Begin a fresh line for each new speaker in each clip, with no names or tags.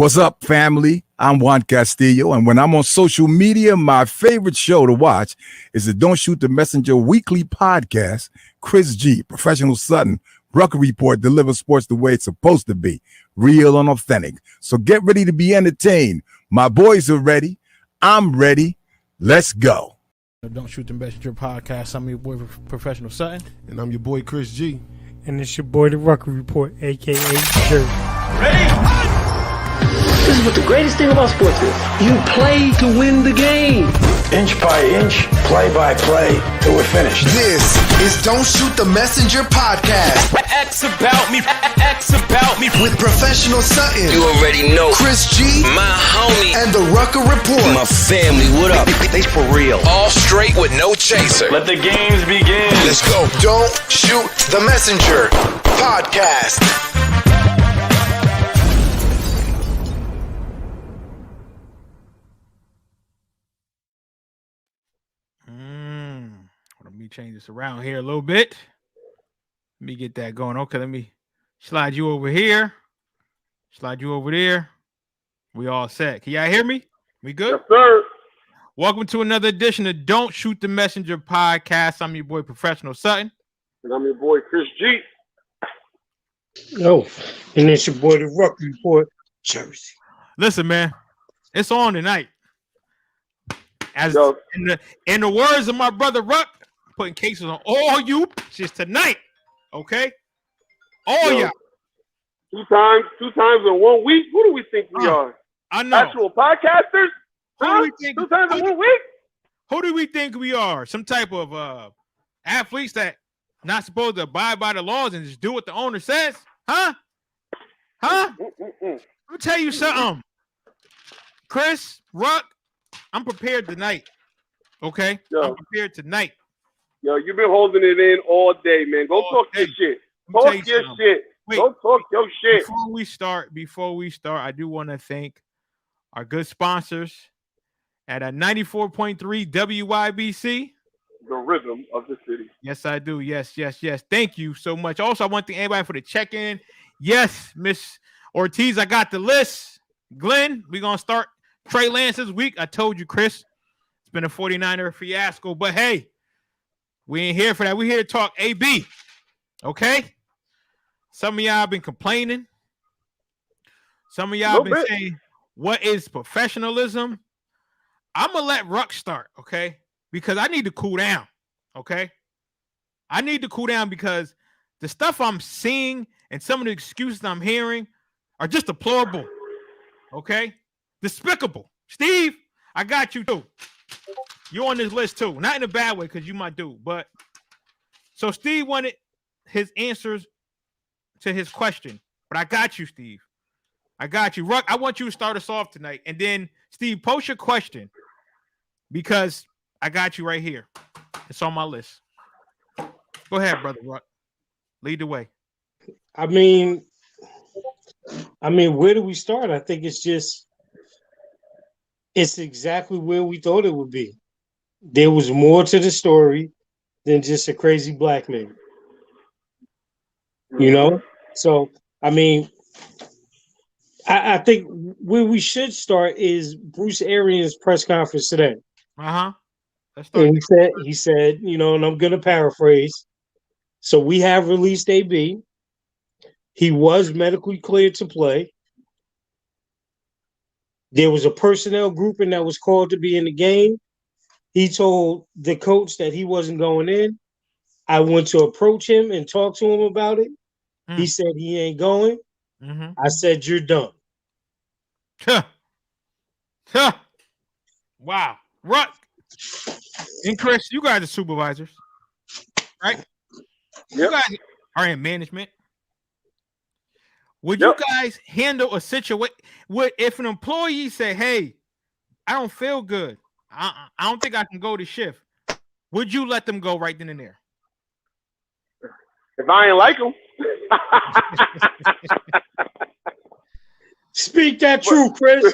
What's up, family? I'm Juan Castillo, and when I'm on social media, my favorite show to watch is the Don't Shoot the Messenger weekly podcast. Chris G, Professional Sutton, Rucker Report delivers sports the way it's supposed to be, real and authentic. So get ready to be entertained. My boys are ready. I'm ready. Let's go.
Don't Shoot the Messenger podcast. I'm your boy, Professional Sutton.
And I'm your boy, Chris G.
And it's your boy, the Rucker Report, a.k.a. Jerry.
Ready? This is what the greatest thing about sports is. You play to win the game.
Inch by inch, play by play, till we're finished.
This is Don't Shoot the Messenger podcast.
X about me, X about me.
With Professional Sutton.
You already know.
Chris G.
My homie.
And the Rucker Report.
My family, what up? They for real.
All straight with no chaser.
Let the games begin.
Let's go. Don't Shoot the Messenger podcast.
Let me change this around here a little bit. Let me get that going. Okay, let me slide you over here. Slide you over there. We all set. Can y'all hear me? We good?
Yes, sir.
Welcome to another edition of Don't Shoot the Messenger podcast. I'm your boy, Professional Sutton.
And I'm your boy, Chris G.
No, and it's your boy, the Rucker Report, Jersey.
Listen, man, it's on tonight. As
Yo.
in the words of my brother Ruck, putting cases on all you bitches tonight. Okay? All y'all.
Two times in 1 week? Who do we think we are?
I know.
Actual podcasters?
Who do we think,
2 times in 1 week?
Who do we think we are? Some type of athletes that not supposed to abide by the laws and just do what the owner says? Huh? Let me tell you something. Chris, Ruck, I'm prepared tonight. Okay?
Yo.
I'm prepared tonight.
Yo, you've been holding it in all day, man. Go talk your shit. Talk your shit.
Wait,
go talk your shit.
Before we start, I do want to thank our good sponsors at a 94.3 WYBC.
The rhythm of the city.
Yes, I do. Yes. Thank you so much. Also, I want to thank everybody for the check-in. Yes, Miss Ortiz, I got the list. Glenn, we're going to start Trey Lance this week. I told you, Chris, it's been a 49er fiasco. But, hey, we ain't here for that. We're here to talk AB. Okay? Some of y'all have been complaining. Some of y'all have been saying, what is professionalism? I'm going to let Ruck start, okay? Because I need to cool down, okay? I need to cool down because the stuff I'm seeing and some of the excuses I'm hearing are just deplorable, okay? Despicable. Steve, I got you too. You're on this list too. Not in a bad way because you my dude, but so Steve wanted his answers to his question, but I got you, Steve. I got you. Ruck, I want you to start us off tonight, and then Steve, post your question because I got you right here. It's on my list. Go ahead, brother Ruck. Lead the way.
I mean, where do we start? I think it's exactly where we thought it would be. There was more to the story than just a crazy black man. You know? So, I mean, I think where we should start is Bruce Arians' press conference today.
Uh-huh. Let's start.
And he said, you know, and I'm going to paraphrase. So we have released AB. He was medically cleared to play. There was a personnel grouping that was called to be in the game. He told the coach that he wasn't going in. I went to approach him and talk to him about it. He said he ain't going. I said, you're done.
Wow. Ruck. And Chris, you guys are supervisors, right?
Yep.
You guys are in management. Would you guys handle a situation if an employee say, hey, I don't feel good. I don't think I can go to shift. Would you let them go right then and there?
If I ain't like them.
Speak that truth, Chris.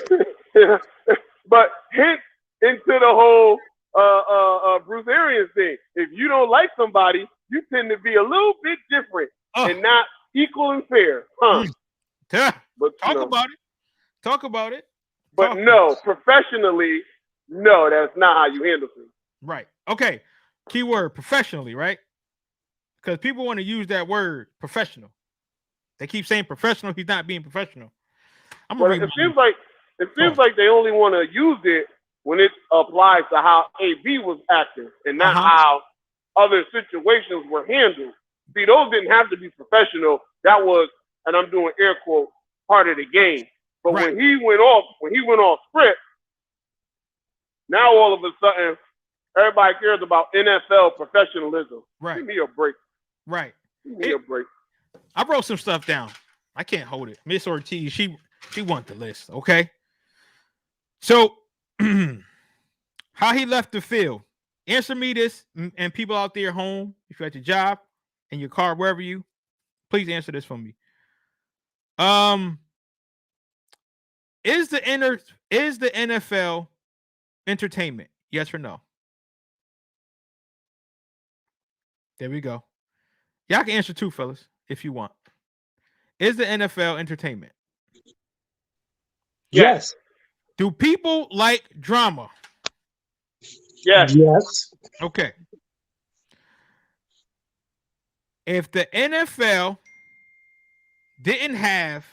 But hint into the whole Bruce Arians thing. If you don't like somebody, you tend to be a little bit different and not equal and fair. Huh?
Yeah.
But
Talk about it. Talk about it.
But no, professionally, no, that's not how you handle things.
Right. Okay. Keyword professionally, right? Because people want to use that word professional. They keep saying professional. He's not being professional.
It seems like they only want to use it when it applies to how AB was acting and not how other situations were handled. See, those didn't have to be professional. That was, and I'm doing air quotes, part of the game. But when he went off script, now all of a sudden everybody cares about NFL professionalism.
Right.
Give me a break.
Right.
Give me a break.
I wrote some stuff down. I can't hold it. Miss Ortiz, she want the list. Okay. So how he left the field. Answer me this, and people out there home, if you're at your job, in your car, wherever you, please answer this for me. Is the NFL entertainment? Yes or no? There we go. Y'all can answer too, fellas, if you want. Is the NFL entertainment?
Yes.
Do people like drama?
Yes.
Yes.
Okay. If the NFL didn't have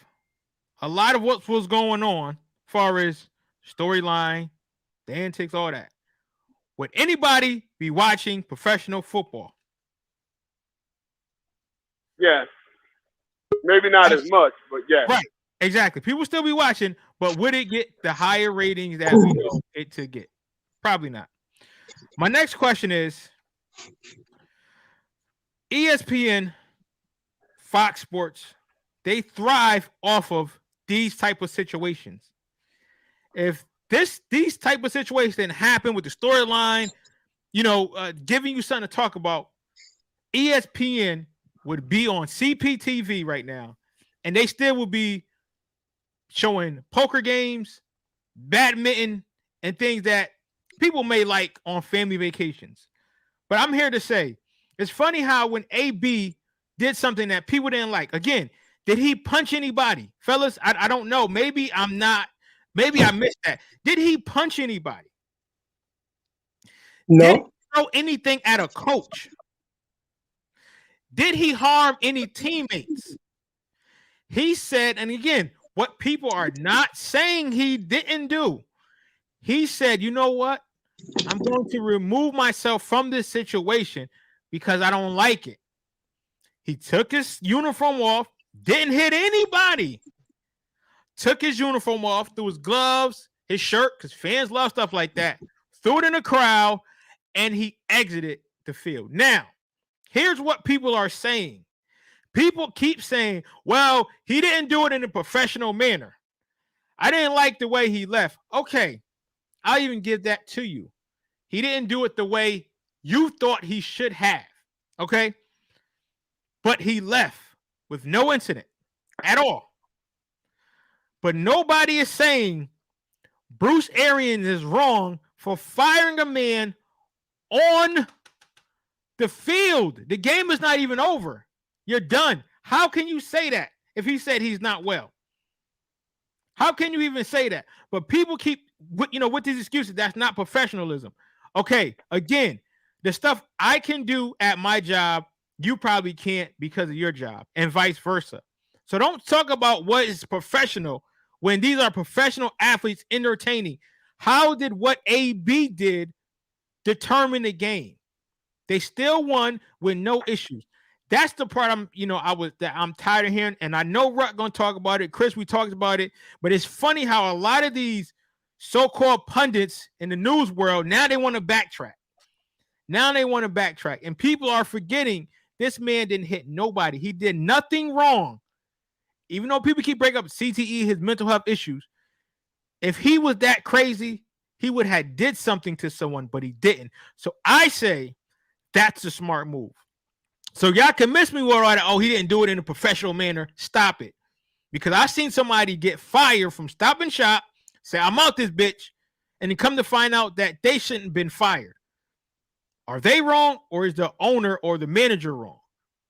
a lot of what was going on, as far as storyline, the antics, all that, would anybody be watching professional football?
Yes. Maybe not as much, but yes.
Right. Exactly. People still be watching, but would it get the higher ratings that we know it to get? Probably not. My next question is ESPN, Fox Sports, they thrive off of these type of situations. If these type of situations didn't happen with the storyline, giving you something to talk about, ESPN would be on CPTV right now, and they still would be showing poker games, badminton, and things that people may like on family vacations. But I'm here to say, it's funny how when AB did something that people didn't like, again, did he punch anybody? Fellas, I don't know. Maybe I missed that. Did he punch anybody?
No.
Did he throw anything at a coach? Did he harm any teammates? He said, and again, what people are not saying he didn't do, he said, you know what? I'm going to remove myself from this situation because I don't like it. He took his uniform off, didn't hit anybody. Took his uniform off, threw his gloves, his shirt, because fans love stuff like that, threw it in the crowd, and he exited the field. Now, here's what people are saying. People keep saying, well, he didn't do it in a professional manner. I didn't like the way he left. Okay, I'll even give that to you. He didn't do it the way you thought he should have. Okay? But he left with no incident at all. But nobody is saying Bruce Arians is wrong for firing a man on the field. The game is not even over. You're done. How can you say that if he said he's not well? How can you even say that? But people keep, with these excuses. That's not professionalism. Okay, again, the stuff I can do at my job, you probably can't because of your job, and vice versa. So don't talk about what is professional when these are professional athletes entertaining. How did what AB did determine the game? They still won with no issues. That's the part I'm tired of hearing, and I know Ruck gonna talk about it. Chris, we talked about it, but it's funny how a lot of these so-called pundits in the news world now they want to backtrack. And people are forgetting this man didn't hit nobody. He did nothing wrong. Even though people keep bringing up CTE, his mental health issues, if he was that crazy, he would have did something to someone, but he didn't. So I say that's a smart move. So y'all can miss me with all that. Oh, he didn't do it in a professional manner. Stop it. Because I seen somebody get fired from Stop and Shop, say, I'm out this bitch, and then come to find out that they shouldn't have been fired. Are they wrong, or is the owner or the manager wrong?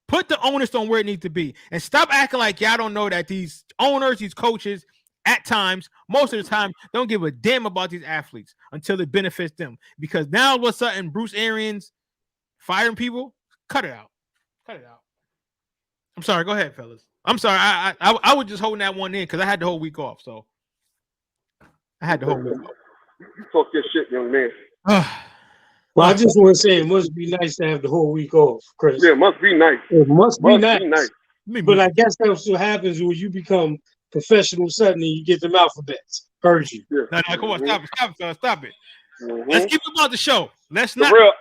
Put the onus on where it needs to be. And stop acting like y'all don't know that these owners, these coaches at times, most of the time, don't give a damn about these athletes until it benefits them. Because now, all of a sudden, Bruce Arians firing people, cut it out. Cut it out. I'm sorry. Go ahead, fellas. I'm sorry. I was just holding that one in because I had the whole week off. So I had the whole week off.
You talk your shit, young man.
Well, I just want to say it must be nice to have the whole week off, Chris.
Yeah, it must be nice.
It must be nice.
Be nice.
But I guess that's what happens when you become professional suddenly you get them alphabets. Heard you.
No, come on, stop it, fellas, stop it.
Mm-hmm.
Let's keep about the show. Let's
The
not.
real,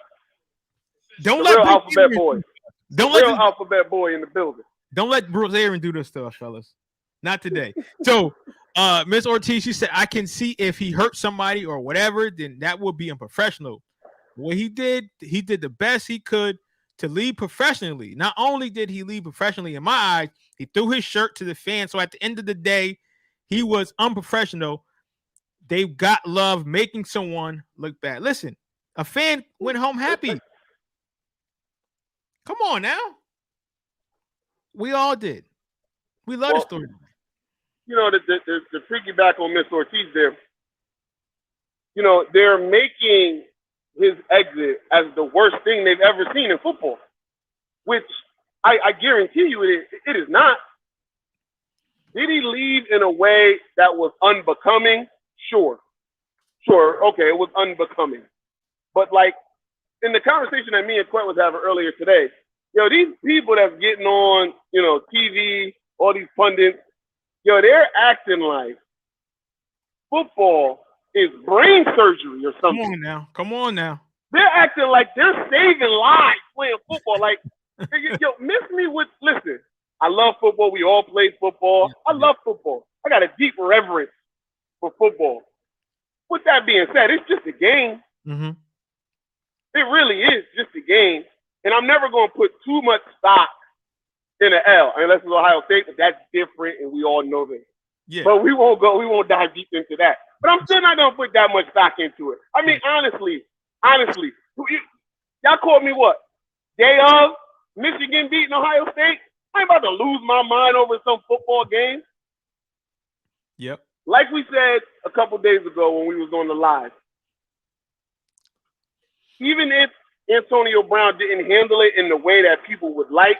Don't
the
let
real
Bruce
alphabet
Arians-
boy.
Don't
The
let
real
this-
alphabet boy in the building.
Don't let Bruce Arians do this to us, fellas. Not today. So, Miss Ortiz, she said, I can see if he hurt somebody or whatever, then that would be unprofessional. What he did the best he could to lead professionally. Not only did he lead professionally in my eyes, he threw his shirt to the fans. So at the end of the day, he was unprofessional. They got love making someone look bad. Listen, a fan went home happy. Come on now. We all did. We love the story.
You know, the piggyback on Miss Ortiz there, you know, they're making his exit as the worst thing they've ever seen in football, which I guarantee you it is not. Did he leave in a way that was unbecoming? Sure. Okay, it was unbecoming. But like in the conversation that me and Quint was having earlier today, these people that's getting on, TV, all these pundits, they're acting like football is brain surgery or something.
Come on now.
They're acting like they're saving lives playing football. Like, miss me with, listen, I love football. We all played football. I love football. I got a deep reverence for football. With that being said, it's just a game.
Mm-hmm.
It really is just a game. And I'm never going to put too much stock in an L, unless it's Ohio State, but that's different, and we all know that.
Yeah.
But we won't dive deep into that. But I'm still not going to put that much stock into it. I mean, honestly, y'all called me what? Day of Michigan beating Ohio State? I ain't about to lose my mind over some football game.
Yep.
Like we said a couple days ago when we was on the live, even if Antonio Brown didn't handle it in the way that people would like,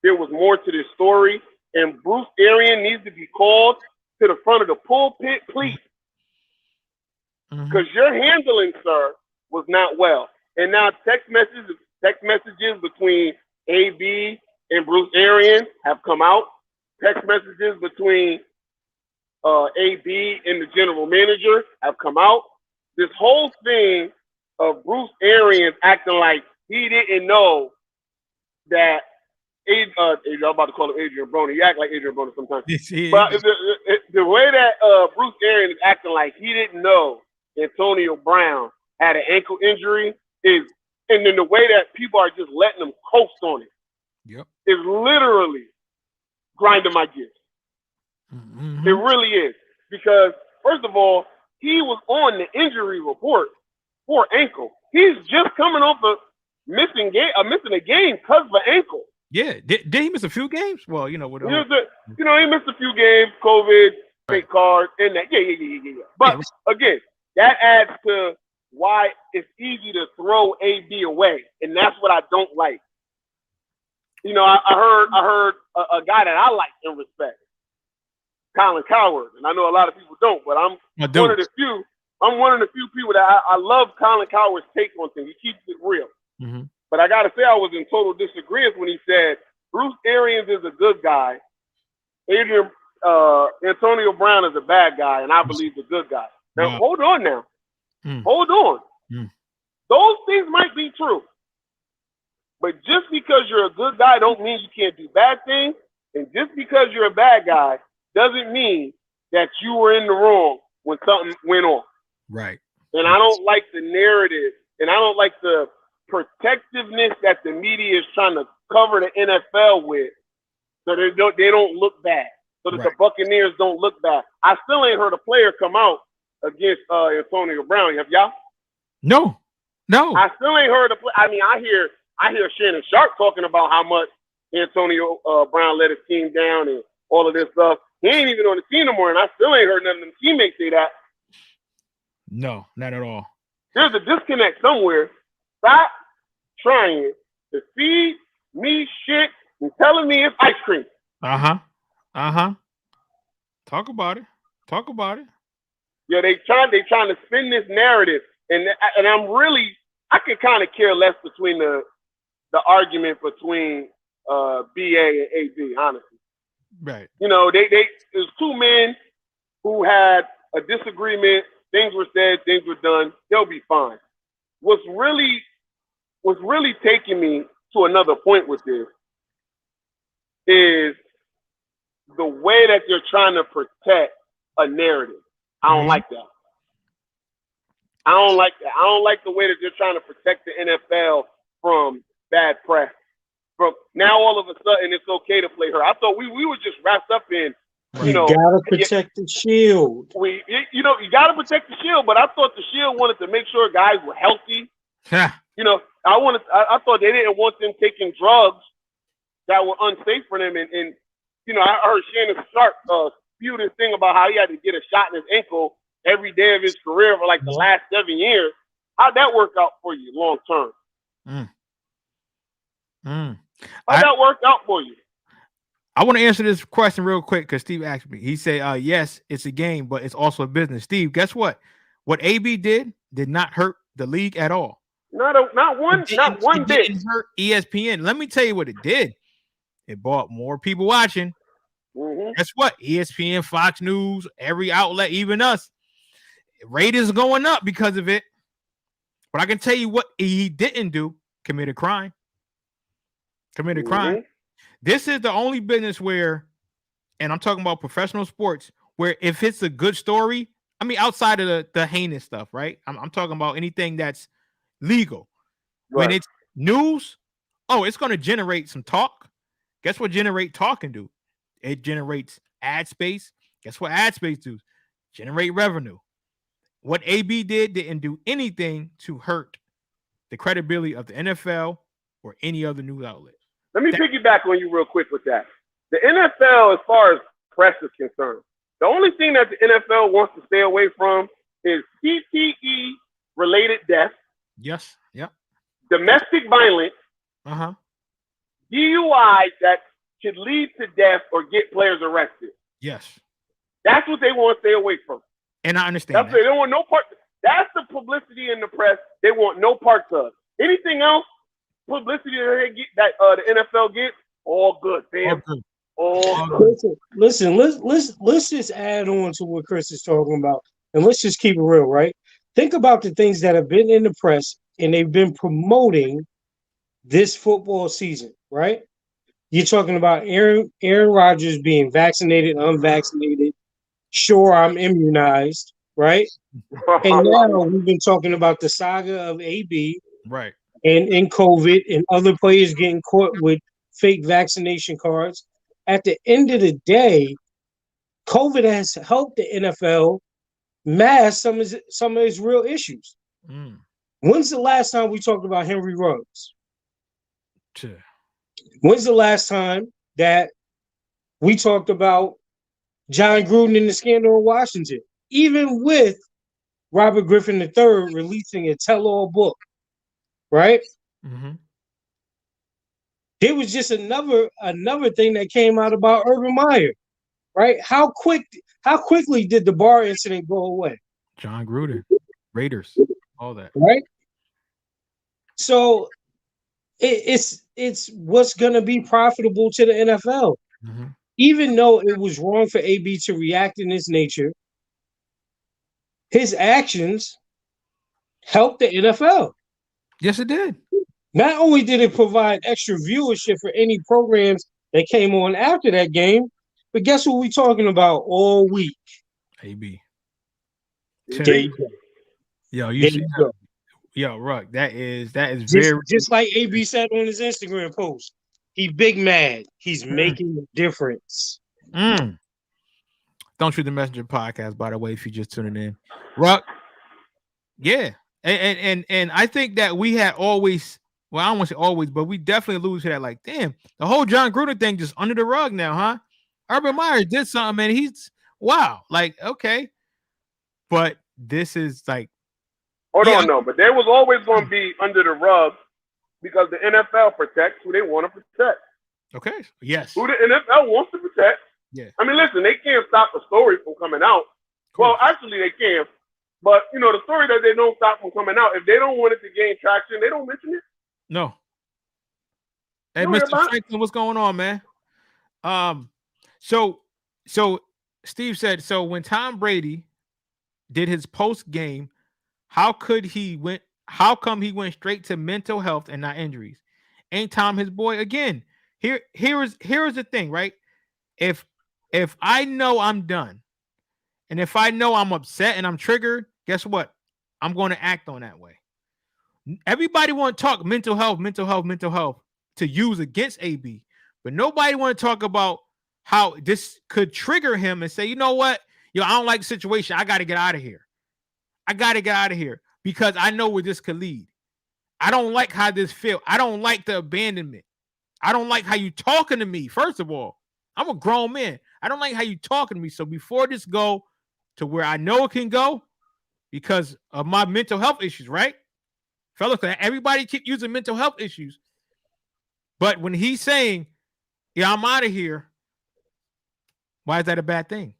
there was more to this story, and Bruce Arians needs to be called to the front of the pulpit, please. Because your handling, sir, was not well. And now text messages between AB and Bruce Arians have come out. Text messages between AB and the general manager have come out. This whole thing of Bruce Arians acting like he didn't know that I'm about to call him Adrian Broner. He act like Adrian Broner sometimes. But the way that Bruce Arians is acting like he didn't know Antonio Brown had an ankle injury and then the way that people are just letting him coast on it.
Yep.
Is literally grinding my gears.
Mm-hmm.
It really is. Because, first of all, he was on the injury report for ankle. He's just coming off missing a game because of an ankle.
Yeah. Did he miss a few games? Well,
he missed a few games, COVID, fake cards, and that. Yeah. But, again, that adds to why it's easy to throw AB away, and that's what I don't like. I heard a guy that I like and respect, Colin Cowherd, and I know a lot of people don't, but I'm one of the few. I'm one of the few people that I love Colin Cowherd's take on things. He keeps it real.
Mm-hmm.
But I got to say, I was in total disagreement when he said Bruce Arians is a good guy. Antonio Brown is a bad guy, and I believe the good guy. Now, hold on now. Hold on. Those things might be true. But just because you're a good guy don't mean you can't do bad things. And just because you're a bad guy doesn't mean that you were in the wrong when something went on.
Right.
And I don't like the narrative, and I don't like the protectiveness that the media is trying to cover the NFL with so they don't look bad, so that the Buccaneers don't look bad. I still ain't heard a player come out against Antonio Brown. Have y'all?
No.
I still ain't heard a play. I mean, I hear Shannon Sharp talking about how much Antonio Brown let his team down and all of this stuff. He ain't even on the team no more, and I still ain't heard none of them teammates say that.
No, not at all.
There's a disconnect somewhere. Stop trying to feed me shit and telling me it's ice cream.
Talk about it.
Yeah, they trying to spin this narrative, and I can kind of care less between the argument between BA and AB, honestly.
Right.
You know, there's two men who had a disagreement. Things were said, things were done. They'll be fine. What's really taking me to another point with this is the way that they're trying to protect a narrative. I don't like that. I don't like that. I don't like the way that they're trying to protect the NFL from bad press. From now, all of a sudden, it's okay to play her. I thought we were just wrapped up in,
you gotta protect the shield.
You gotta protect the shield. But I thought the shield wanted to make sure guys were healthy. You know, I thought they didn't want them taking drugs that were unsafe for them. And you know, I heard Shannon Sharp spew this thing about how he had to get a shot in his ankle every day of his career for like the last 7 years. How'd that work out for you long term? How'd that work out for you?
I want to answer this question real quick because Steve asked me. He said, yes, it's a game, but it's also a business. Steve, guess what? What AB did not hurt the league at all.
Not one bit.
Didn't hurt ESPN. Let me tell you what it did. It brought more people watching. Guess what? ESPN, Fox News, every outlet, even us. Ratings going up because of it. But I can tell you what he didn't do. Commit a crime. This is the only business where, and I'm talking about professional sports, where if it's a good story, I mean, outside of the heinous stuff, right? I'm talking about anything that's legal. Right. When it's news, it's going to generate some talk. Guess what generate talk can do? It generates ad space. Guess what ad space do? Generate revenue. What AB didn't do anything to hurt the credibility of the NFL or any other news outlet.
Let me piggyback on you real quick with that. The NFL, as far as press is concerned, the only thing that the NFL wants to stay away from is CTE-related deaths.
Yes. Yep.
Domestic violence. DUI that could lead to death or get players arrested.
Yes.
That's what they want to stay away from.
And I understand that.
They don't want no part. That's the publicity in the press they want no parts of. Anything else, publicity that they get, that the NFL gets, all good, fam. All good.
Listen, let's just add on to what Chris is talking about, and let's just keep it real, right? Think about the things that have been in the press and they've been promoting this football season, right? You're talking about Aaron Rodgers being vaccinated, unvaccinated. Sure, I'm immunized, right? And now we've been talking about the saga of AB,
right?
And COVID and other players getting caught with fake vaccination cards. At the end of the day, COVID has helped the NFL mask some of its real issues. When's the last time we talked about Henry Ruggs? When's the last time that we talked about John Gruden and the scandal in Washington? Even with Robert Griffin III releasing a tell-all book, right? There was just another thing that came out about Urban Meyer, right? How quickly did the bar incident go away?
John Gruden, Raiders, all that,
right? So it's what's going to be profitable to the NFL. Even though it was wrong for AB to react in this nature, his actions helped the NFL.
Yes, it did.
Not only did it provide extra viewership for any programs that came on after that game, but guess what we're talking about all week?
AB.
Yo,
Ruck, that is
just like AB said on his Instagram post. He big mad. He's making a difference.
Don't Shoot the Messenger podcast, by the way, if you're just tuning in. Ruck, yeah. And I think that we had always, well, I don't want to say always, but we definitely lose to that. Like, damn, the whole John Gruden thing just under the rug now, huh? Urban Meyer did something, and he's wow. Like, okay. But this is like
Hold on, no. But there was always going to be under the rug because the NFL protects who they want to protect.
Okay. Yes.
Who the NFL wants to protect.
Yeah.
I mean, listen, they can't stop the story from coming out. Well, actually, they can. But, you know, the story that they don't stop from coming out, if they don't want it to gain traction, they don't mention it.
No. Hey, Mr. Franklin, what's going on, man? So Steve said, so when Tom Brady did his post game, how come he went straight to mental health and not injuries? Ain't Tom his boy? Again, here's the thing, right? If I know I'm done, and if I know I'm upset and I'm triggered, guess what? I'm going to act on that way. Everybody want to talk mental health to use against AB, but nobody want to talk about how this could trigger him and say, you know what? I don't like the situation. I got to get out of here. Because I know where this could lead. I don't like how this feels. I don't like the abandonment. I don't like how you talking to me. First of all, I'm a grown man. I don't like how you talking to me. So before this go to where I know it can go because of my mental health issues, right? Fellas, everybody keep using mental health issues. But when he's saying, yeah, I'm out of here, why is that a bad thing?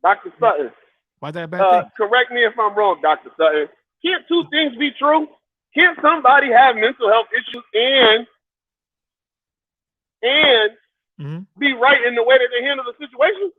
Dr. Sutton.
Why is that a bad thing?
Correct me if I'm wrong, Dr. Sutton. Can't two things be true? Can't somebody have mental health issues and be right in the way that they handle the situation?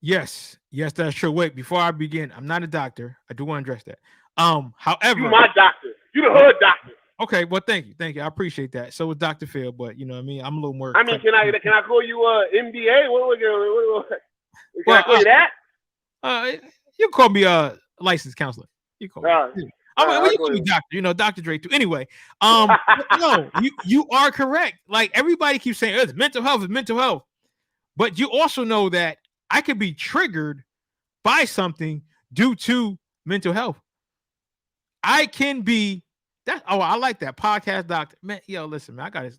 Yes, that's true. Wait, before I begin, I'm not a doctor. I do want to address that. However,
you my doctor. You the hood doctor.
Okay, well, thank you. I appreciate that. So is Dr. Phil, but you know what I mean? I'm a little more.
I mean, can I call you MBA? What can I call you that?
You call me a licensed counselor. You call me. You call me doctor. You know, Dr. Dre too. Anyway, no, you are correct. Like everybody keeps saying, it's mental health, but you also know that I could be triggered by something due to mental health. I can be that. Oh, I like that podcast, doctor. Man, listen, man, I got it.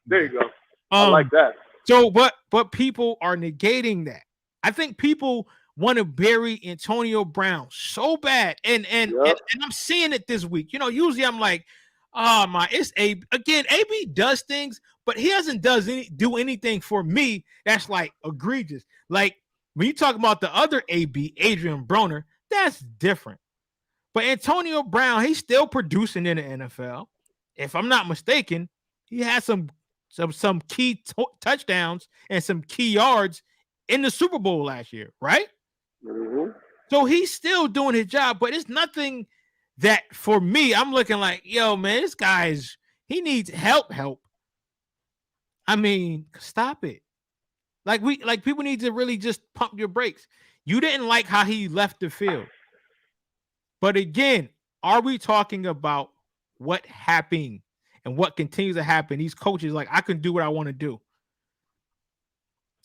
There you go. I like that.
So, but people are negating that. I think people want to bury Antonio Brown so bad, and I'm seeing it this week. Usually I'm like, it's AB again. AB does things, but he doesn't do anything for me that's like egregious. Like when you talk about the other AB, Adrian Broner, that's different. But Antonio Brown, he's still producing in the NFL. If I'm not mistaken, he has some key touchdowns and some key yards in the Super Bowl last year, right?
Mm-hmm.
So he's still doing his job, but it's nothing that for me, I'm looking like, yo, man, this he needs help. I mean, stop it. Like people need to really just pump your brakes. You didn't like how he left the field. But again, are we talking about what happened and what continues to happen? These coaches, like, I can do what I want to do.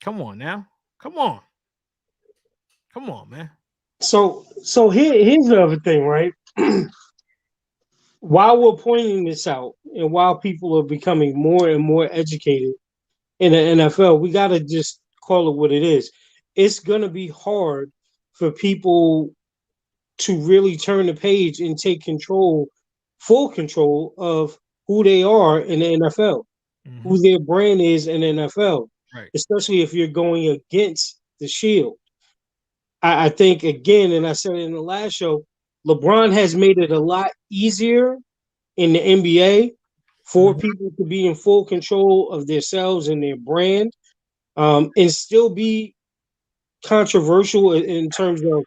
Come on now. Come on, man.
So here's the other thing, right? While we're pointing this out and while people are becoming more and more educated in the NFL, we got to just call it what it is. It's going to be hard for people to really turn the page and take full control of who they are in the NFL, who their brand is in the NFL,
right?
Especially if you're going against the Shield. I think, again, and I said it in the last show, LeBron has made it a lot easier in the NBA for people to be in full control of themselves and their brand, and still be controversial in terms of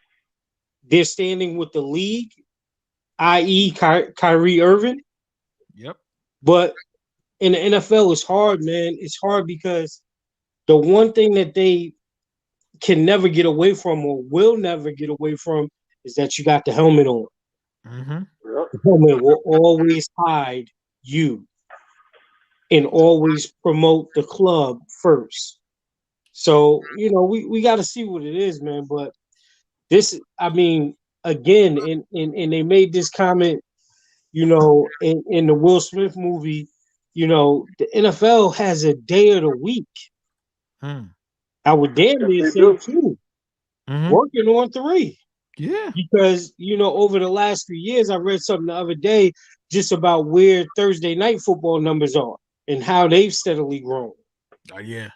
their standing with the league, i.e. Kyrie Irving.
Yep.
But in the NFL, it's hard, man. It's hard because the one thing that they can never get away from or will never get away from is that you got the helmet on.
Mm-hmm.
The helmet will always hide you and always promote the club first. So, we got to see what it is, man. But this, I mean, again, and they made this comment, in the Will Smith movie, the NFL has a day of the week. I would damn near say 2, working on 3.
Yeah.
Because, over the last few years, I read something the other day just about where Thursday night football numbers are and how they've steadily grown.
Yeah.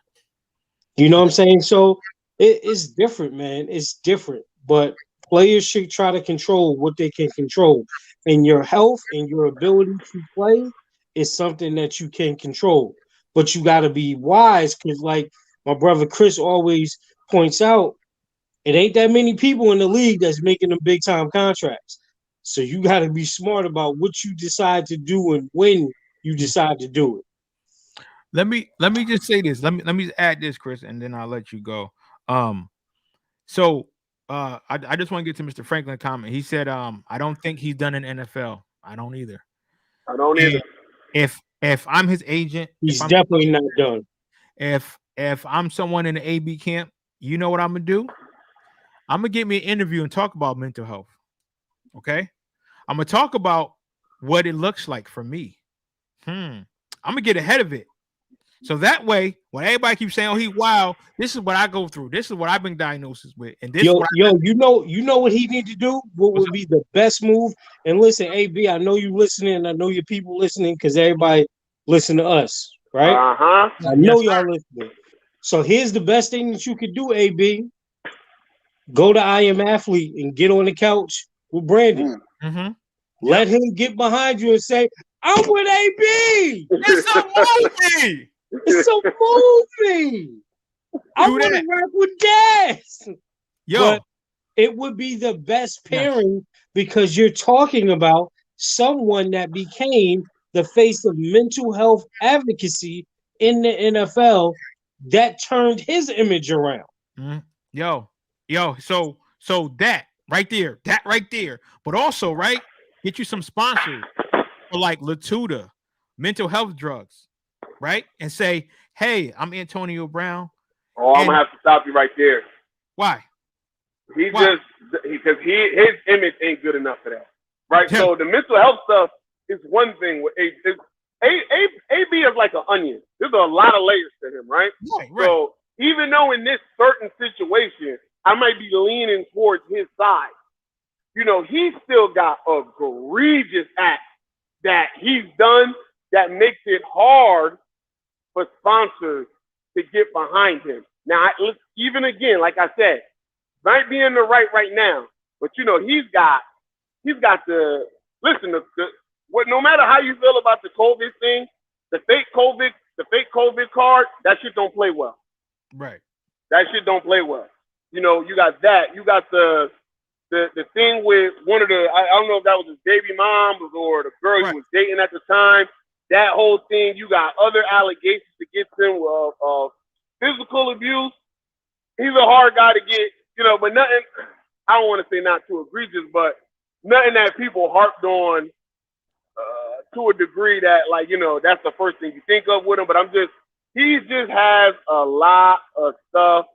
You know what I'm saying? So it's different, man. It's different. But players should try to control what they can control. And your health and your ability to play is something that you can control. But you got to be wise because, like my brother Chris always points out, it ain't that many people in the league that's making them big time contracts. So you got to be smart about what you decide to do and when you decide to do it.
Let me just say this. Let me add this, Chris, and then I'll let you go. So I just want to get to Mr. Franklin comment. He said, I don't think he's done in NFL. I don't either.
I don't either.
If I'm his agent,
he's definitely not done.
If I'm someone in the AB camp, you know what I'm gonna do? I'm gonna get me an interview and talk about mental health. Okay, I'm gonna talk about what it looks like for me. I'm gonna get ahead of it. So that way, when everybody keeps saying, "Oh, he wild," this is what I go through. This is what I've been diagnosed with, and this.
You know what he need to do. What would be the best move? And listen, AB, I know you listening. I know your people listening because everybody listen to us, right? I know y'all listening. So here's the best thing that you could do, AB. Go to I Am Athlete and get on the couch with Brandon. Let him get behind you and say, "I'm with AB."
It's a movie.
It's a movie. I want to rap with Gas. But it would be the best pairing because you're talking about someone that became the face of mental health advocacy in the NFL that turned his image around.
Yo. So that right there. But also, right, get you some sponsors for like Latuda, mental health drugs, right? And say, hey, I'm Antonio Brown.
Oh, I'm gonna have to stop you right there.
Why?
Because his image ain't good enough for that, right? So the mental health stuff is one thing. With AB is like an onion. There's a lot of layers to him, right?
Right.
So even though in this certain situation, I might be leaning towards his side, he's still got egregious acts that he's done that makes it hard for sponsors to get behind him. Now, even again, like I said, might be in the right now, but he's got the listen. What no matter how you feel about the COVID thing, the fake COVID card, that shit don't play well.
Right.
That shit don't play well. You got that. You got the thing with one of the I don't know if that was his baby mom or the girl he was dating at the time. That whole thing. You got other allegations against him of physical abuse. He's a hard guy to get. But nothing. I don't want to say not too egregious, but nothing that people harped on to a degree that that's the first thing you think of with him. But he just has a lot of stuff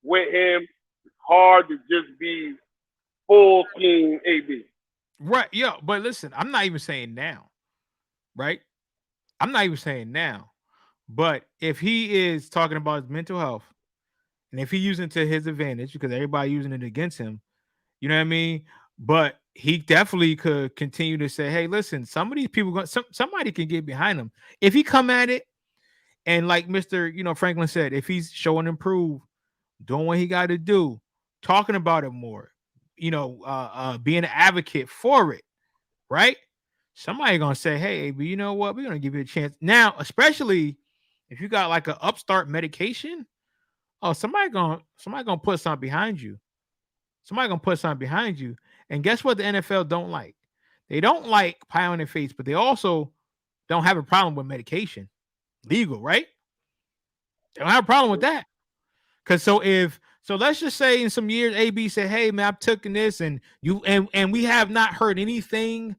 with him. It's hard to just be full team AB.
Right. Yeah. But listen, I'm not even saying now. Right. I'm not even saying now. But if he is talking about his mental health, and if he's using it to his advantage, because everybody using it against him, you know what I mean? But he definitely could continue to say, hey, listen, some of these people, somebody can get behind him. If he come at it, and like Mr. Franklin said, if he's showing improve, doing what he got to do, talking about it more, being an advocate for it, right? Somebody gonna say, hey, but you know what? We're gonna give you a chance. Now, especially if you got like an upstart medication, somebody gonna put something behind you. Somebody gonna put something behind you. And guess what the NFL don't like? They don't like pie on their face, but they also don't have a problem with medication. Legal, right? They don't have a problem with that. Because so let's just say in some years, AB said, hey man, I've taken this and we have not heard anything,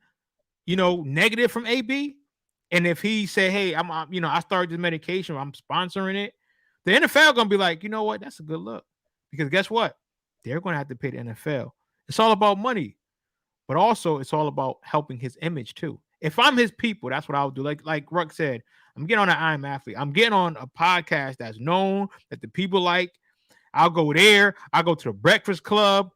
negative from AB. And if he say, hey, I started this medication, I'm sponsoring it, the NFL gonna be like, you know what? That's a good look. Because guess what? They're gonna have to pay the NFL. It's all about money, but also it's all about helping his image too. If I'm his people, that's what I'll do. Like Ruck said, I'm getting on an I Am Athlete. I'm getting on a podcast that's known, that the people like, I'll go there. I'll go to the Breakfast Club.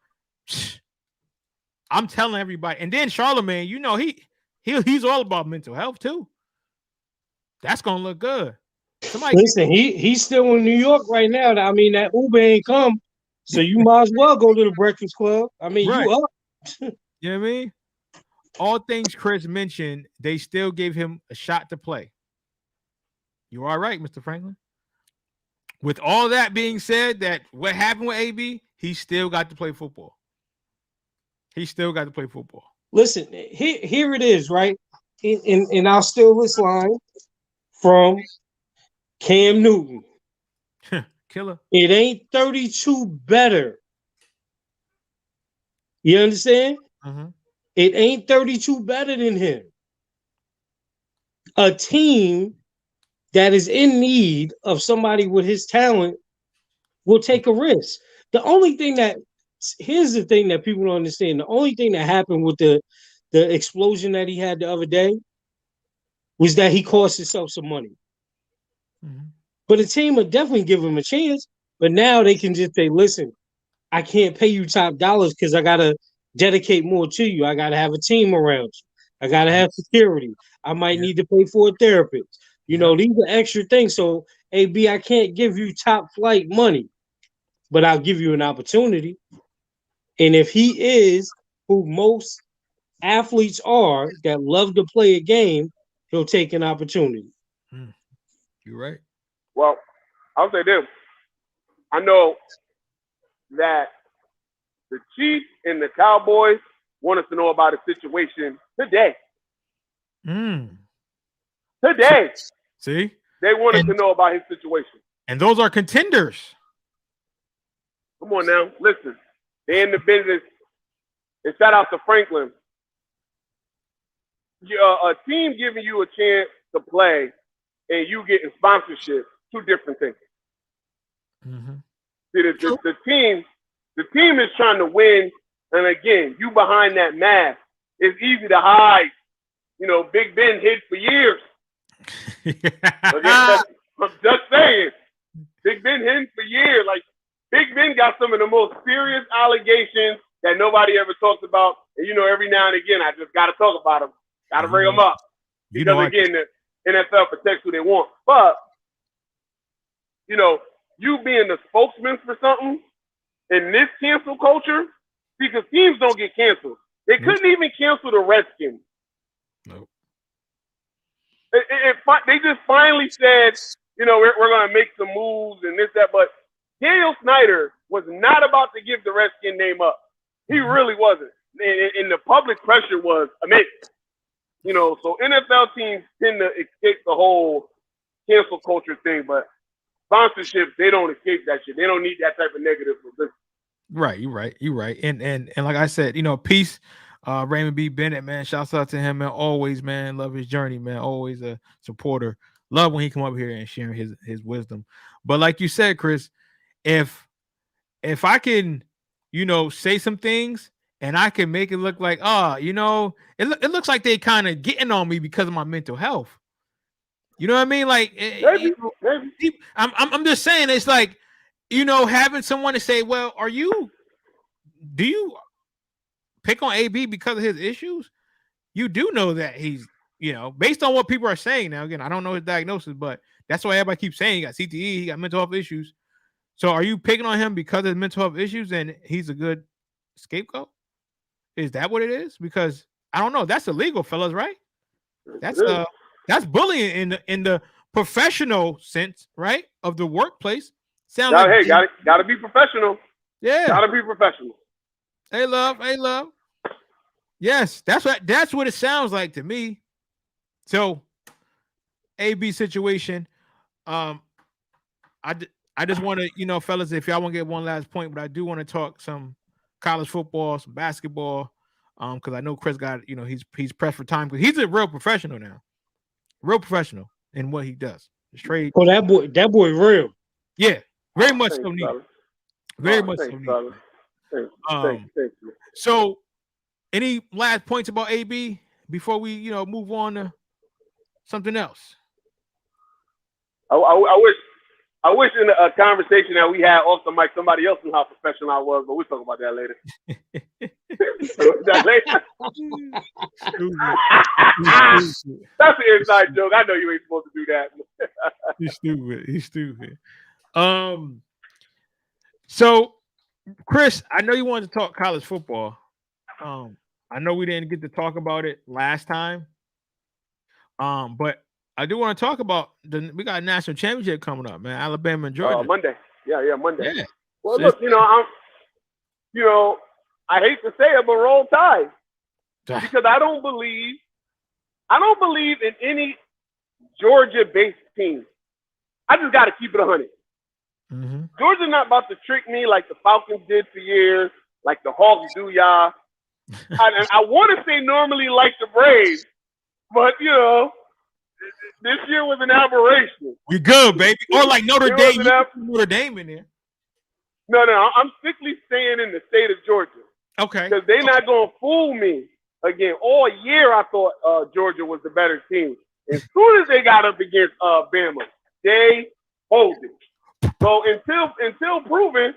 I'm telling everybody. And then Charlemagne, you know, he's all about mental health too. That's gonna look good.
Listen, he's still in New York right now. I mean, that Uber ain't come, so you might as well go to the Breakfast Club. I mean,
right.
you up.
You know what I mean? All things Chris mentioned, they still gave him a shot to play. You are right, Mr. Franklin. With all that being said, that what happened with AB, he still got to play football. He still got to play football.
Listen, here it is, right? And I'll steal this line from Cam Newton.
Killer.
It ain't 32 better. You understand?
Mm-hmm.
It ain't 32 better than him. A team that is in need of somebody with his talent will take a risk. Here's the thing that people don't understand. The only thing that happened with the explosion that he had the other day was that he cost himself some money.
Mm-hmm.
But the team would definitely give him a chance. But now they can just say, listen, I can't pay you top dollars because I got to dedicate more to you. I got to have a team around you. I got to have security. I might need to pay for a therapist. You know, these are extra things. So, AB, I can't give you top flight money, but I'll give you an opportunity. And if he is who most athletes are that love to play a game, he'll take an opportunity.
You're right.
Well, I'll say this. I know that the Chiefs and the Cowboys want us to know about a situation today. Today.
See?
They wanted to know about his situation.
And those are contenders.
Come on now. Listen. They're in the business. And shout out to Franklin. A team giving you a chance to play and you getting sponsorship, two different things.
Mm-hmm.
See, the team is trying to win. And again, you behind that mask, it's easy to hide. You know, Big Ben hid for years. I'm just saying. Big Ben hid for years. Like, Big Ben got some of the most serious allegations that nobody ever talks about. And, you know, every now and again, I just got to talk about them. Got to bring them up. Because, again, the NFL protects who they want. But, you know, you being the spokesman for something in this cancel culture, because teams don't get canceled. They couldn't even cancel the Redskins.
Nope.
They just finally said, you know, we're going to make some moves and this, that. But Daniel Snyder was not about to give the Redskin name up. He really wasn't. And the public pressure was immense. You know, so NFL teams tend to escape the whole cancel culture thing, but sponsorships, they don't escape that shit. They don't need that type of negative publicity.
Right, you're right. And like I said, you know, peace, Raymond B. Bennett, man. Shouts out to him, man. Always, man. Love his journey, man. Always a supporter. Love when he come up here and sharing his wisdom. But like you said, Chris, if I can, you know, say some things and I can make it look like, you know, it looks like they kind of getting on me because of my mental health. You know what I mean? Like,
maybe.
I'm just saying, it's like, you know, having someone to say, well, do you pick on AB because of his issues? You do know that he's, you know, based on what people are saying now, again, I don't know his diagnosis, but that's why everybody keeps saying he got CTE, he got mental health issues. So are you picking on him because of mental health issues and he's a good scapegoat? Is that what it is? Because I don't know. That's illegal, fellas, right? That's bullying in the professional sense, right? Of the workplace. Sounds like,
hey, gotta be professional.
Yeah.
Gotta be professional.
Hey, love. Yes, that's what it sounds like to me. So, AB situation. I just want to, you know, fellas, if y'all want to get one last point, but I do want to talk some college football, some basketball, because I know Chris got, you know, he's pressed for time because he's a real professional now, real professional in what he does. His trade.
Oh, that boy, real.
Yeah, very much so needed. Very much so needed.
Thanks.
So, any last points about AB before we, you know, move on to something else?
I I wish in a conversation that we had off the mic, somebody else knew how professional I was, but we'll talk about that later. That's an inside joke. I know you ain't supposed to do that.
He's stupid. He's stupid. So, Chris, I know you wanted to talk college football. I know we didn't get to talk about it last time. But I do want to talk about we got a national championship coming up, man. Alabama and Georgia.
Monday. Yeah, Monday.
Yeah.
Well, look, I hate to say it, but roll tide. Because I don't believe in any Georgia-based team. I just got to keep it 100.
Mm-hmm.
Georgia's not about to trick me like the Falcons did for years, like the Hawks do, y'all. I want to say normally like the Braves, but this year was an aberration.
We good, baby. Or like Notre Dame. Notre Dame in there.
No. I'm strictly staying in the state of Georgia.
Okay.
Because they're not going to fool me. Again, all year I thought Georgia was the better team. As soon as they got up against Bama, they folded. So until proven,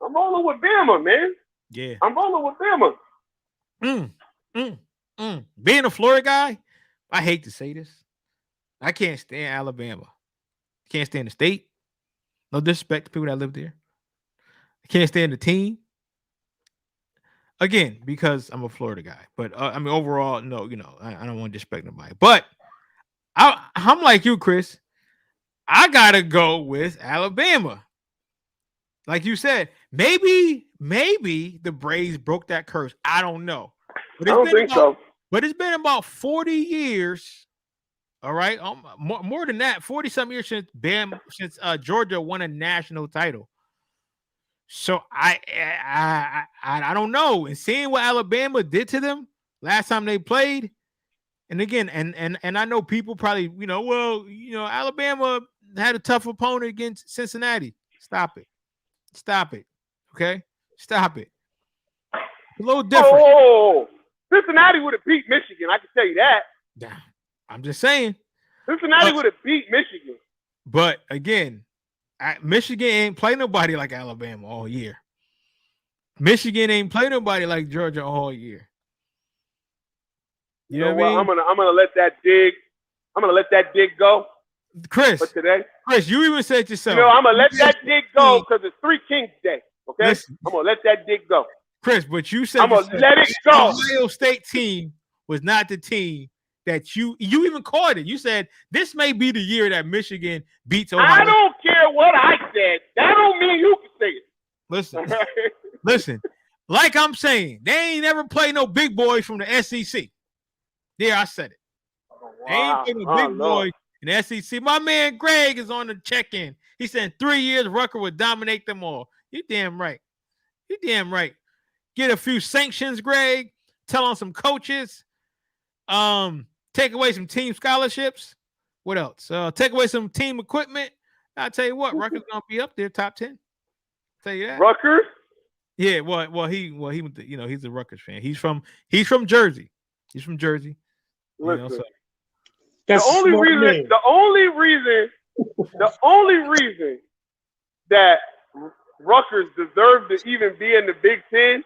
I'm rolling with Bama, man.
Yeah.
I'm rolling with Bama.
Being a Florida guy, I hate to say this. I can't stand Alabama. Can't stand the state. No disrespect to people that live there. I can't stand the team. Again, because I'm a Florida guy. But overall, no, I don't want to disrespect nobody. But I'm like you, Chris. I gotta go with Alabama. Like you said, maybe the Braves broke that curse. I don't know. But
I don't think so.
But it's been about 40 years. All right, more than that, 40-something years since Georgia won a national title. So I don't know. And seeing what Alabama did to them last time they played, and again, and I know people probably, Alabama had a tough opponent against Cincinnati. Stop it. Okay, stop it. It's a little different.
Oh, Cincinnati would have beat Michigan. I can tell you that.
I'm just saying.
Cincinnati would have beat Michigan.
But again, Michigan ain't play nobody like Alabama all year. Michigan ain't play nobody like Georgia all year. You know what I mean?
I'm gonna let that dig. I'm gonna let that dig go.
Chris,
for today.
Chris, you even said yourself.
I'm gonna let that dig go because it's Three Kings Day. Okay,
listen,
I'm gonna let that dig go.
Chris, but you said
I'm gonna let it go.
The Ohio State team was not the team that you even called it. You said this may be the year that Michigan beats Ohio.
I don't care what I said. That don't mean you can say it.
Listen. Like I'm saying, they ain't never played no big boys from the SEC. Yeah, I said it.
Oh, wow.
They ain't played no big boys in the SEC. My man Greg is on the check-in. He said in 3 years, Rucker would dominate them all. You damn right. Get a few sanctions, Greg. Tell on some coaches. Take away some team scholarships. What else? Take away some team equipment. I'll tell you what, Rucker's gonna be up there, top 10. Tell you that.
Rutgers?
Yeah, well, he he's a Rutgers fan. He's from Jersey. He's from Jersey.
Listen,
That's
the only reason that Rutgers deserved to even be in the Big Ten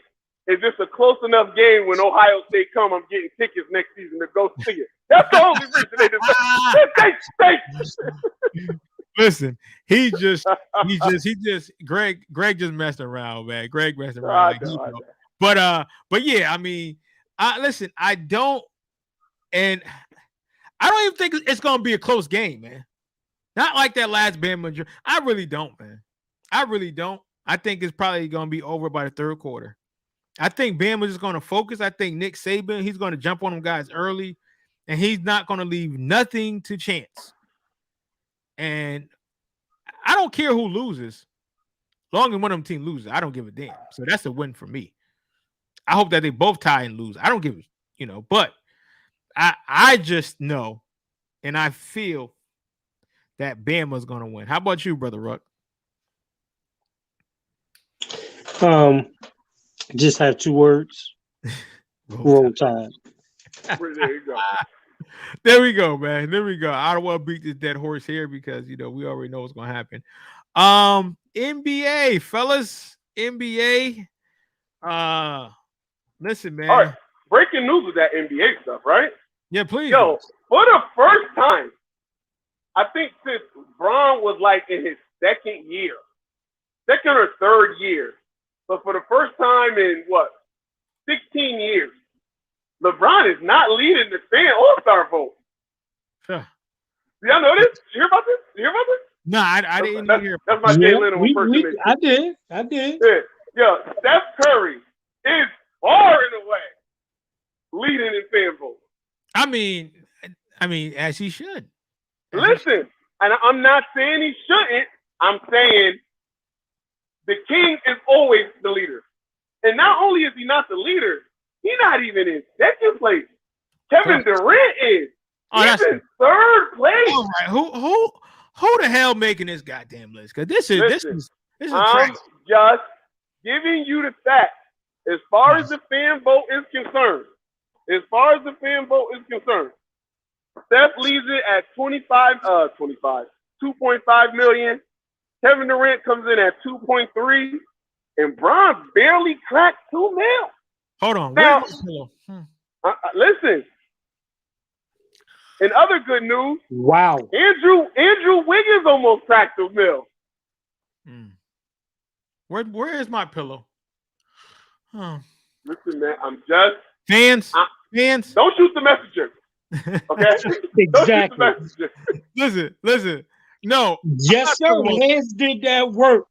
is just a close enough game when Ohio State come. I'm getting tickets next season to go see it. That's the only reason they deserve.
Listen, Greg just messed around, man. Greg messed around. But yeah, I mean, listen, I don't even think it's gonna be a close game, man. Not like that last Bama. I really don't, man. I really don't. I think it's probably gonna be over by the third quarter. I think Bama's just gonna focus. I think Nick Saban, he's gonna jump on them guys early, and he's not gonna leave nothing to chance. And I don't care who loses. Long as one of them team loses, I don't give a damn. So that's a win for me. I hope that they both tie and lose. I don't give a, but I just know and I feel that Bama's gonna win. How about you, Brother Ruck?
Just have two words. Roll Tide.
There you go.
There we go, man. There we go. I don't want to beat this dead horse here because we already know what's gonna happen. NBA, fellas. NBA. Listen, man.
All right. Breaking news with that NBA stuff, right?
Yeah, please.
Yo, for the first time, I think since Bron was like in his second or third year, but for the first time in 16 years, LeBron is not leading the fan All-Star vote.
Huh.
Y'all know this? You hear about this?
No, I didn't hear.
That's my Jay Leno impersonation.
I did.
Yeah. Yo, Steph Curry is far and away leading in fan vote.
I mean, as he should.
Listen, and I'm not saying he shouldn't. I'm saying the king is always the leader. And not only is he not the leader, he's not even in second place. Kevin Durant is. He's in third place.
All right. Who the hell making this goddamn list? Because this is
I'm just giving you the facts. As far as the fan vote is concerned, Steph leads it at 2.5 million. Kevin Durant comes in at 2.3, and Bron barely cracked 2 mil.
Hold on.
Now, listen. In other good news,
wow,
Andrew Wiggins almost cracked 2 mil.
Where is my pillow?
Listen, man, I'm just
fans.
Don't shoot the messenger. Okay,
exactly.
Don't shoot the messenger.
Listen. No.
Yes, sir. Hands did that work.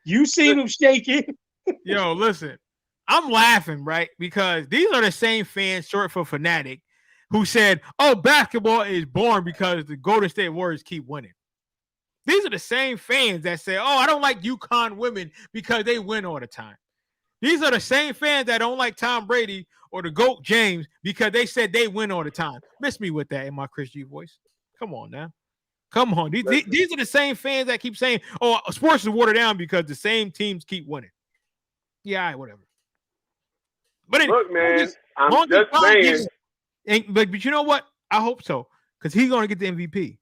You seen him shaking.
Yo, listen. I'm laughing, right? Because these are the same fans, short for fanatic, who said, "Oh, basketball is boring because the Golden State Warriors keep winning." These are the same fans that say, "Oh, I don't like UConn women because they win all the time." These are the same fans that don't like Tom Brady or the GOAT James because they said they win all the time. Miss me with that in my Chris G voice. Come on now. Come on. These are the same fans that keep saying, "Oh, sports is watered down because the same teams keep winning." Yeah, all right, whatever. But anyway,
look, man, I'm just saying.
But you know what? I hope so because he's going to get the MVP.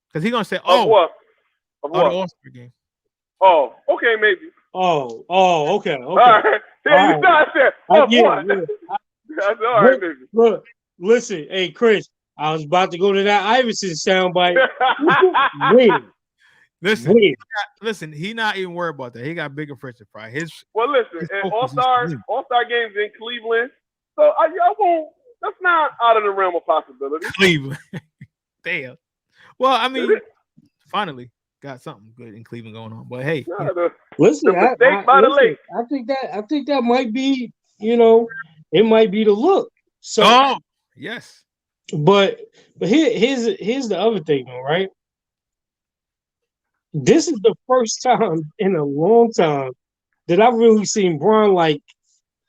Because he's going to say,
Of what?
The All-Star game.
Oh, okay, maybe.
Oh, okay.
All right. Yeah, you thought that. What?
Yeah.
That's all right, baby.
Look, listen, hey, Chris, I was about to go to that Iverson soundbite.
Listen, he not even worried about that. He got bigger fish to fry.
Well, listen, All-Star games in Cleveland. So I won't. That's not out of the realm of possibility.
Cleveland. Damn. Well, I mean, finally got something good in Cleveland going on. But hey,
listen,
the mistake by the lake.
I think that might be, it might be the look. So,
yes.
But here's the other thing, though, right? This is the first time in a long time that I've really seen Bron like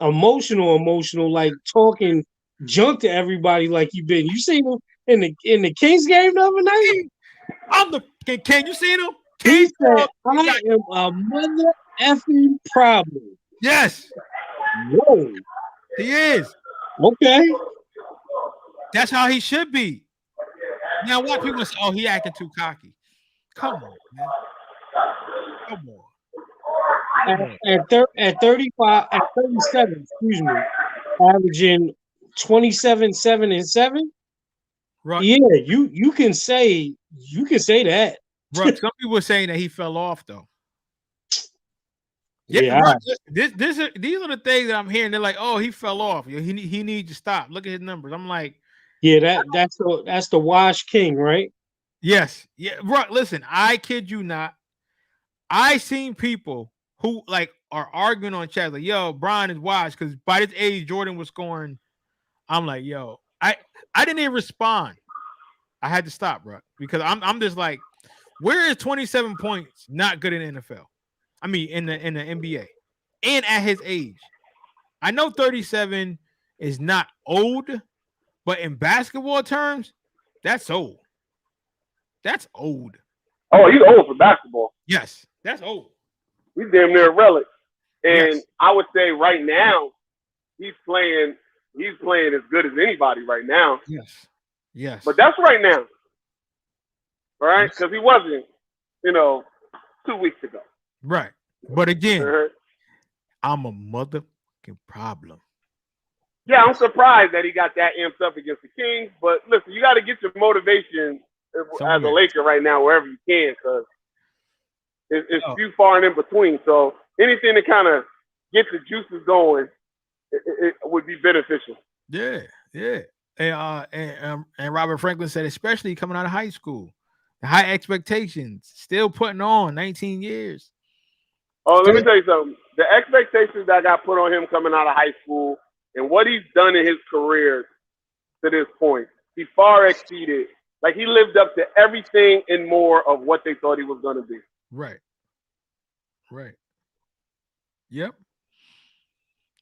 emotional, like talking junk to everybody like he been. You seen him in the Kings game the other night?
Can you see him?
He said, "I am a mother effing problem."
Yes.
Whoa.
He is.
Okay.
That's how he should be. Now, what people say, "Oh, he acting too cocky." Come on, man. Come on.
At 37, excuse me, averaging 27, 7, and 7.
Right.
Yeah, you can say that.
Bro, some people are saying that he fell off though.
Yeah.
Bro, these are the things that I'm hearing. They're like, "Oh, he fell off. He needs to stop. Look at his numbers." I'm like,
yeah, that's the Wash King, right?
Yes. Yeah, bro. Listen, I kid you not. I seen people who like are arguing on chat like, "Yo, Bron is washed," because by this age Jordan was scoring. I'm like, "Yo," I didn't even respond. I had to stop, bro, because I'm just like, where is 27 points not good in the NFL? I mean, in the NBA, and at his age, I know 37 is not old, but in basketball terms, that's old. That's old.
Oh, he's old for basketball.
Yes, that's old.
He's damn near a relic. And
Yes.
I would say right now, he's playing as good as anybody right now.
Yes. Yes.
But that's right now. All right? Because he wasn't, 2 weeks ago.
Right. But again,
Uh-huh.
I'm a motherfucking problem.
Yeah, I'm surprised that he got that amped up against the Kings. But listen, you got to get your motivation as a Laker right now wherever you can, because it's few far and in between. So anything to kind of get the juices going, it would be beneficial.
Yeah, yeah. And Robert Franklin said, especially coming out of high school, the high expectations, still putting on 19 years.
Oh, let me tell you something. The expectations that got put on him coming out of high school and what he's done in his career to this point, he far exceeded. Like, he lived up to everything and more of what they thought he was going to be.
Right. Right. Yep.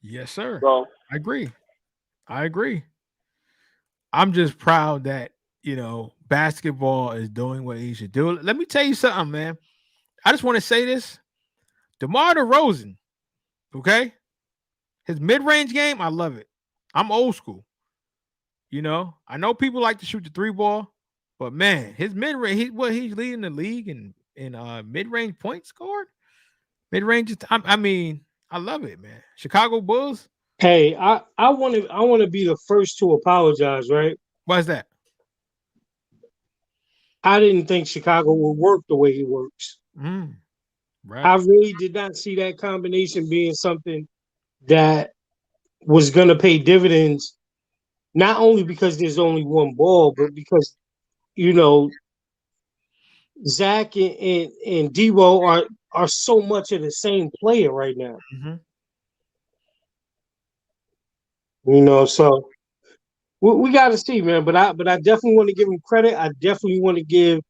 Yes, sir.
So
I agree. I'm just proud that, basketball is doing what he should do. Let me tell you something, man. I just want to say this. DeMar DeRozan, okay? His mid-range game, I love it. I'm old school. I know people like to shoot the 3-ball, but man, his mid-range, he's leading the league in mid-range points scored. Mid-range, I love it, man. Chicago Bulls.
Hey, I want to be the first to apologize, right?
Why is that?
I didn't think Chicago would work the way it works.
Right.
I really did not see that combination being something that was going to pay dividends, not only because there's only one ball, but because, Zach and Debo are so much of the same player right now. So we got to see, man. But I definitely want to give him credit. I definitely want to give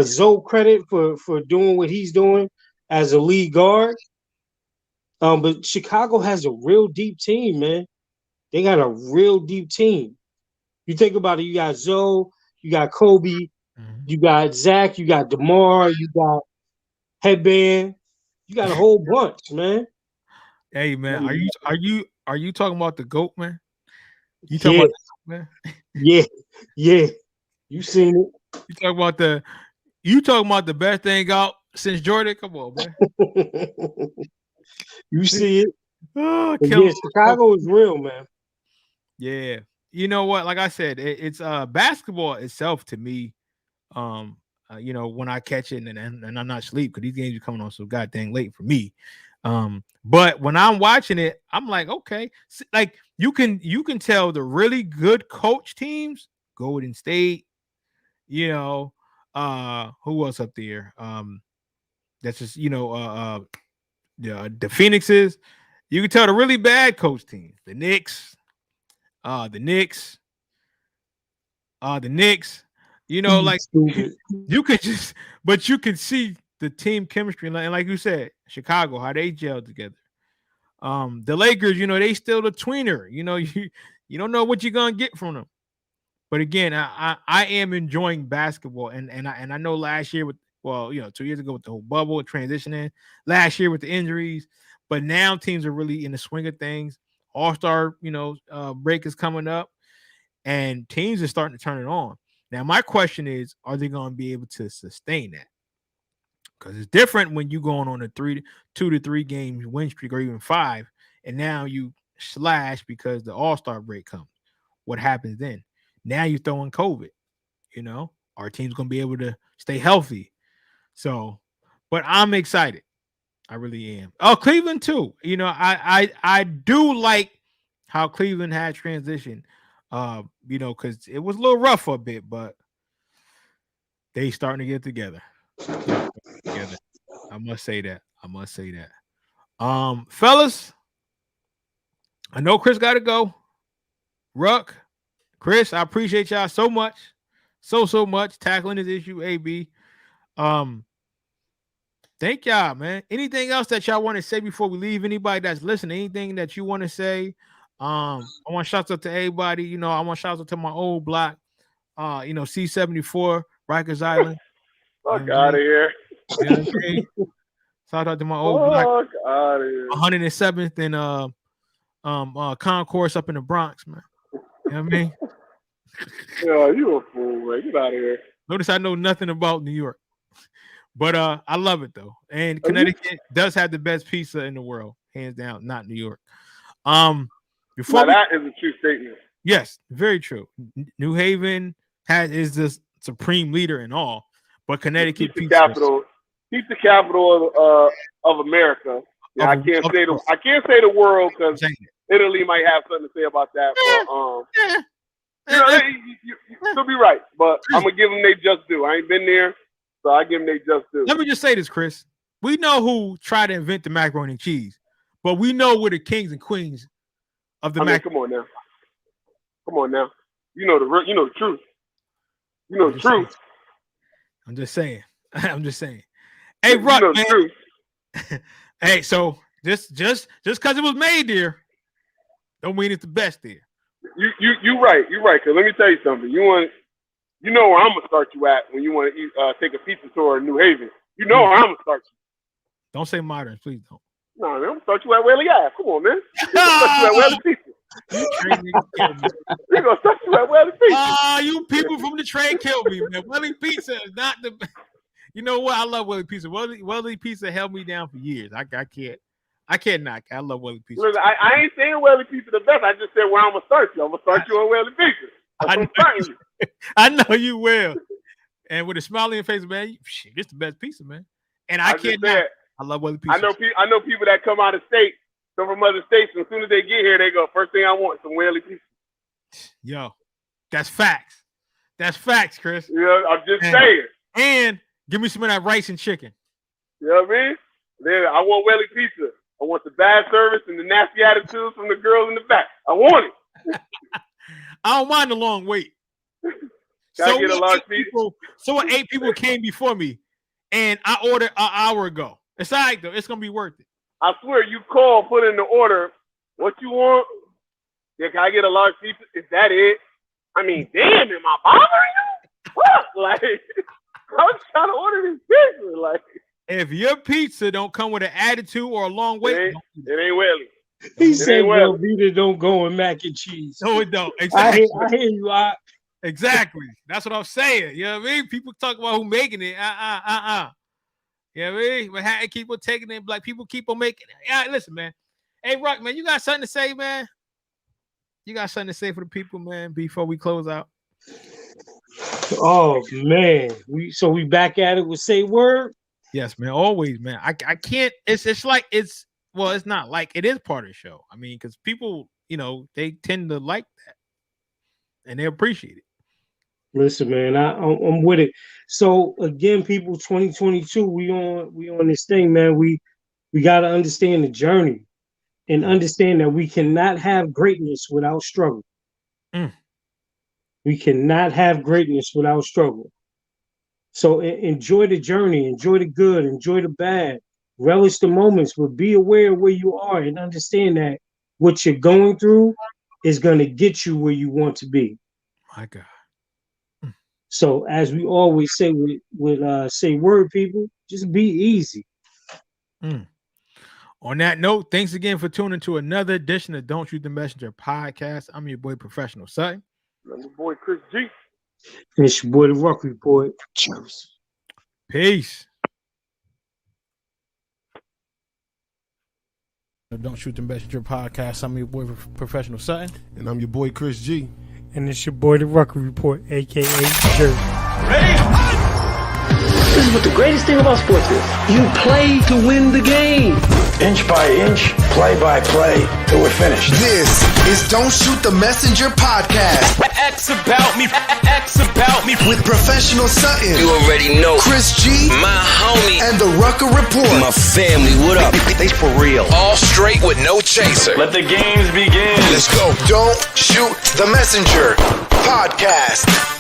Zoe credit for doing what he's doing as a lead guard. But Chicago has a real deep team, man. They got a real deep team. You think about it, you got Zoe, you got Kobe, you got Zach, you got DeMar, you got Headband, you got a whole bunch, man.
Hey, man, are you talking about the GOAT, man? You talking about the GOAT, man?
Yeah. You seen it.
You talking about the best thing out since Jordan? Come on, man.
You see it.
Oh,
Chicago is real, man.
Yeah. You know what? Like I said, it's basketball itself to me. When I catch it and I'm not asleep because these games are coming on so goddamn late for me. But when I'm watching it, I'm like, okay, like you can tell the really good coach teams, Golden State, who else up there? That's just the Phoenixes. You can tell the really bad coach teams, the Knicks. Like you can you can see the team chemistry, and like you said, Chicago, how they gel together. The Lakers, they still the tweener. You don't know what you're gonna get from them. But again, I am enjoying basketball, and I know last year 2 years ago with the whole bubble transitioning, last year with the injuries, but now teams are really in the swing of things. All-Star, break is coming up, and teams are starting to turn it on. Now, my question is, are they going to be able to sustain that? Because it's different when you going on a 2 to 3 game win streak or even 5, and now you slash because the All-Star break comes. What happens then? Now you're throwing COVID. Our team's going to be able to stay healthy. So, but I'm excited. I really am. Oh, Cleveland too. I do like how Cleveland had transition. Because it was a little rough for a bit, but they starting to get together. I must say that. Fellas, I know Chris got to go. Ruck, Chris, I appreciate y'all so much. So much tackling this issue, AB. Thank y'all, man. Anything else that y'all want to say before we leave? Anybody that's listening, anything that you want to say? I want shouts out to everybody. I want shouts out to my old block. C74, Rikers Island.
Fuck out of here.
Shout out to my old block.
Fuck out of here.
107th and concourse up in the Bronx, man. You know what I mean?
Yeah, you a fool, man. Get out of here.
Notice I know nothing about New York. But I love it though. And Connecticut does have the best pizza in the world, hands down, not New York. Before
that is a true statement.
Yes, very true. New Haven is the supreme leader in all, but Connecticut
pizza capital of America. Yeah, I can't say the world because Italy might have something to say about that. But, you'll be right. But I'm gonna give them their just due. I ain't been there, so I give them their just due.
Let me just say this, Chris. We know who tried to invent the macaroni and cheese, but we know we're the kings and queens of the macaroni.
Come on now. You know the truth. You know the truth.
I'm just saying. Hey, Ruck, man. Hey, so just because it was made there, don't mean it's the best there.
You right. Cause let me tell you something. You know where I'm gonna start you at when you want to eat, take a pizza tour in New Haven. You know where I'm gonna start you.
Don't say modern, please don't.
No, I'm gonna start you at Whaley Ave. Come on, man. Start you at Whaley Pizza. We're gonna start you at Whaley Pizza.
You people from the trade kill me, man. Whaley Pizza is not the. You know what? I love Whaley Pizza. Whaley Pizza held me down for years. I can't knock. I love Whaley Pizza.
Listen, I ain't saying Whaley Pizza the best. I just said where I'm gonna start you. I'm gonna start you on Whaley Pizza.
I know you will. And with a smile on your face, man, this the best pizza, man. And I can't knock. I love Whaley Pizza.
I know people that come out of state, come from other states, and as soon as they get here, they go, first thing I want is some Whaley Pizza.
Yo, that's facts. That's facts, Chris.
Yeah, I'm just saying.
And give me some of that rice and chicken.
You know what I mean? Then I want Whaley Pizza. I want the bad service and the nasty attitudes from the girls in the back. I want it.
I don't mind the long wait.
So get a large pizza?
So 8 people came before me, and I ordered an hour ago. It's all right, though. It's going to be worth it.
I swear, you call, put in the order. What you want? Yeah, can I get a large pizza? Is that it? I mean, damn, am I bothering you? What? Like, I was trying to order this pizza. Like,
if your pizza don't come with an attitude or a long wait,
it ain't Whaley.
He said Velveeta don't go in mac and cheese.
No, it don't. Exactly.
I hear you.
Exactly. That's what I'm saying. You know what I mean? People talk about who making it. You know what I mean? But how keep on taking it, like people keep on making it. Yeah, listen, man. Hey, Rock, man, you got something to say, man? You got something to say for the people, man, before we close out?
Oh man. We back at it with Say Word?
Yes, man. Always, man. I can't, it's like it's not like it is part of the show. I mean, because people, they tend to like that and they appreciate it.
Listen, man, I'm with it. So again, people, 2022, we on this thing, man. We got to understand the journey and understand that we cannot have greatness without struggle. We cannot have greatness without struggle. So enjoy the journey, enjoy the good, enjoy the bad, relish the moments, but be aware of where you are and understand that what you're going through is going to get you where you want to be.
My God.
So as we always say with Say Word, people, just be easy.
On that note, thanks again for tuning to another edition of Don't Shoot the Messenger podcast. I'm your boy, Professional Sutton.
I'm your boy, Chris G.
And it's your boy, the Rock Report. Cheers.
Peace. Don't Shoot the Messenger podcast. I'm your boy, Professional Sutton.
And I'm your boy, Chris G.
And it's your boy, the Rucker Report, a.k.a. Jerry.
Ready?
This is what the greatest thing about sports is. You play to win the game.
Inch by inch, play by play, till we're finished.
This is Don't Shoot the Messenger podcast.
X about me.
With Professional Sutton.
You already know.
Chris G.
My homie.
And the Rucker Report.
My family, what up? They for real.
All straight with no chaser.
Let the games begin.
Let's go. Don't Shoot the Messenger podcast.